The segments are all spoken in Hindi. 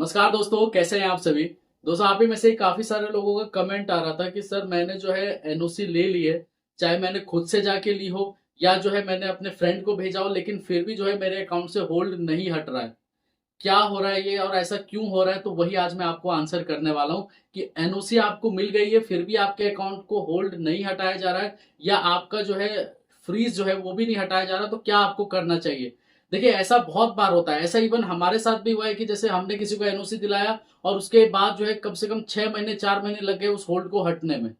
नमस्कार दोस्तों, कैसे हैं आप सभी। दोस्तों, आप ही में से काफी सारे लोगों का कमेंट आ रहा था कि सर मैंने जो है एनओसी ले ली है, चाहे मैंने खुद से जाके ली हो या जो है मैंने अपने फ्रेंड को भेजा हो, लेकिन फिर भी जो है मेरे अकाउंट से होल्ड नहीं हट रहा है। क्या हो रहा है ये और ऐसा क्यों हो रहा है, तो वही आज मैं आपको आंसर करने वाला हूँ कि एनओसी आपको मिल गई है फिर भी आपके अकाउंट को होल्ड नहीं हटाया जा रहा है, या आपका जो है फ्रीज जो है वो भी नहीं हटाया जा रहा, तो क्या आपको करना चाहिए। देखिए, ऐसा बहुत बार होता है। ऐसा इवन हमारे साथ भी हुआ है कि जैसे हमने किसी को एनओसी दिलाया और उसके बाद जो है कम से कम 6 महीने 4 महीने लग गए उस होल्ड को हटने में।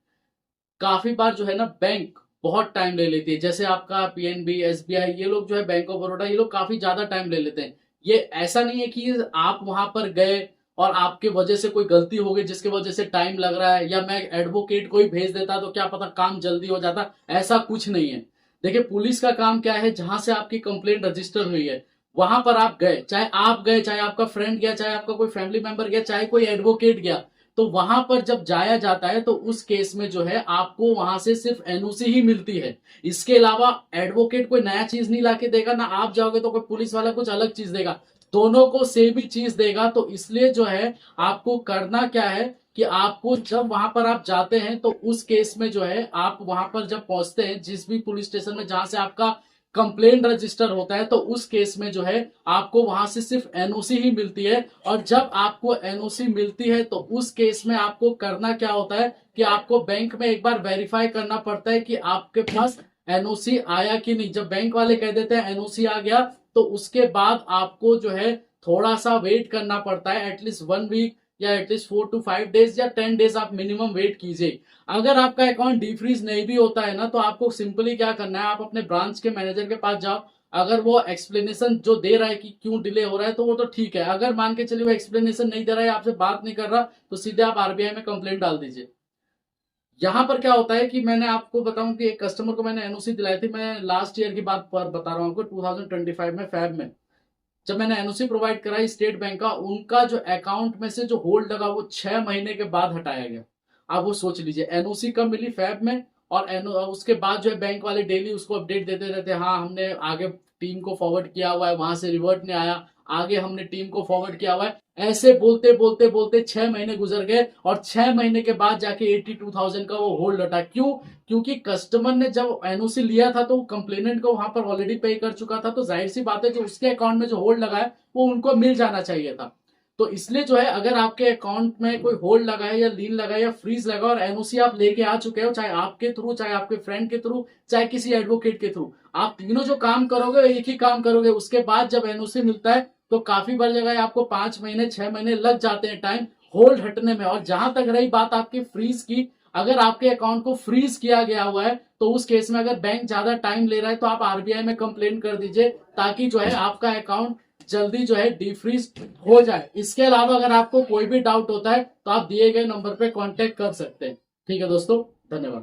काफी बार जो है ना बैंक बहुत टाइम ले लेती है, जैसे आपका पीएनबी, एसबीआई, ये लोग जो है बैंक ऑफ बड़ौदा, ये लोग काफी ज्यादा टाइम ले लेते हैं। ये ऐसा नहीं है कि आप वहां पर गए और आपके वजह से कोई गलती हो गई जिसके वजह से टाइम लग रहा है, या मैं एडवोकेट को ही भेज देता तो क्या पता काम जल्दी हो जाता। ऐसा कुछ नहीं है। देखिए, पुलिस का काम क्या है, जहां से आपकी कंप्लेंट रजिस्टर हुई है वहां पर आप गए, चाहे आप गए, चाहे आपका फ्रेंड गया, चाहे आपका कोई फैमिली मेंबर गया, चाहे कोई एडवोकेट गया, तो वहां पर जब जाया जाता है तो उस केस में जो है आपको वहां से सिर्फ एनओसी ही मिलती है। इसके अलावा एडवोकेट कोई नया चीज नहीं लाके देगा, ना आप जाओगे तो कोई पुलिस वाला कुछ अलग चीज देगा। दोनों को सेम ही चीज देगा। तो इसलिए जो है आपको करना क्या है कि आपको जब वहां पर आप जाते हैं तो उस केस में जो है आप वहां पर जब पहुंचते हैं जिस भी पुलिस स्टेशन में जहां से आपका कंप्लेंट रजिस्टर होता है, तो उस केस में जो है आपको वहां से सिर्फ एनओसी ही मिलती है। और जब आपको एनओसी मिलती है तो उस केस में आपको करना क्या होता है कि आपको बैंक में एक बार वेरीफाई करना पड़ता है कि आपके पास एनओसी आया कि नहीं। जब बैंक वाले कह देते हैं एनओसी आ गया, तो उसके बाद आपको जो है थोड़ा सा वेट करना पड़ता है, एटलीस्ट 1 वीक या एटलीस्ट 4 to 5 डेज या 10 डेज आप मिनिमम वेट कीजिए। अगर आपका अकाउंट डीफ्रीज नहीं भी होता है ना, तो आपको सिंपली क्या करना है, आप अपने ब्रांच के मैनेजर के पास जाओ। अगर वो एक्सप्लेनेशन जो दे रहा है कि क्यों डिले हो रहा है, तो वो तो ठीक है। अगर मान के चलिए वो एक्सप्लेनेशन नहीं दे रहा है, आपसे बात नहीं कर रहा, तो सीधे आप आरबीआई में कंप्लेंट डाल दीजिए। यहाँ पर क्या होता है कि मैंने आपको बताऊं कि एक कस्टमर को मैंने एनओसी दिलाई थी। मैं लास्ट ईयर की बात पर बता रहा हूँ आपको, 2025 में फैब में जब मैंने एनओसी प्रोवाइड कराई स्टेट बैंक का, उनका जो अकाउंट में से जो होल्ड लगा वो 6 महीने के बाद हटाया गया। आप वो सोच लीजिए, एनओसी कब मिली, फैब में। और उसके बाद जो है बैंक वाले डेली उसको अपडेट देते रहते हैं, हाँ हमने आगे टीम को फॉरवर्ड किया हुआ है, वहां से रिवर्ट नहीं आया, आगे हमने टीम को फॉरवर्ड किया हुआ है। ऐसे बोलते बोलते बोलते 6 महीने गुजर गए और 6 महीने के बाद जाके 82,000 का वो होल्ड हटा। क्यों? क्योंकि कस्टमर ने जब एनओसी लिया था तो कंप्लेनेंट को वहां पर ऑलरेडी पे कर चुका था, तो जाहिर सी बात है जो उसके अकाउंट में जो होल्ड लगा है वो उनको मिल जाना चाहिए था। तो इसलिए जो है अगर आपके अकाउंट में कोई होल्ड लगा है या लीन लगा है या फ्रीज लगा और एनओसी आप लेके आ चुके हो, चाहे आपके थ्रू, चाहे आपके फ्रेंड के थ्रू, चाहे किसी एडवोकेट के थ्रू, आप तीनों जो काम करोगे एक ही काम करोगे। उसके बाद जब एनओसी मिलता है तो काफी बार जगह आपको 5 महीने 6 महीने लग जाते हैं टाइम होल्ड हटने में। और जहां तक रही बात आपकी फ्रीज की, अगर आपके अकाउंट को फ्रीज किया गया हुआ है तो उस केस में अगर बैंक ज्यादा टाइम ले रहा है तो आप आरबीआई में कंप्लेन कर दीजिए, ताकि जो है आपका अकाउंट जल्दी जो है डिफ्रीज हो जाए। इसके अलावा अगर आपको कोई भी डाउट होता है तो आप दिए गए नंबर पे कांटेक्ट कर सकते हैं। ठीक है दोस्तों, धन्यवाद।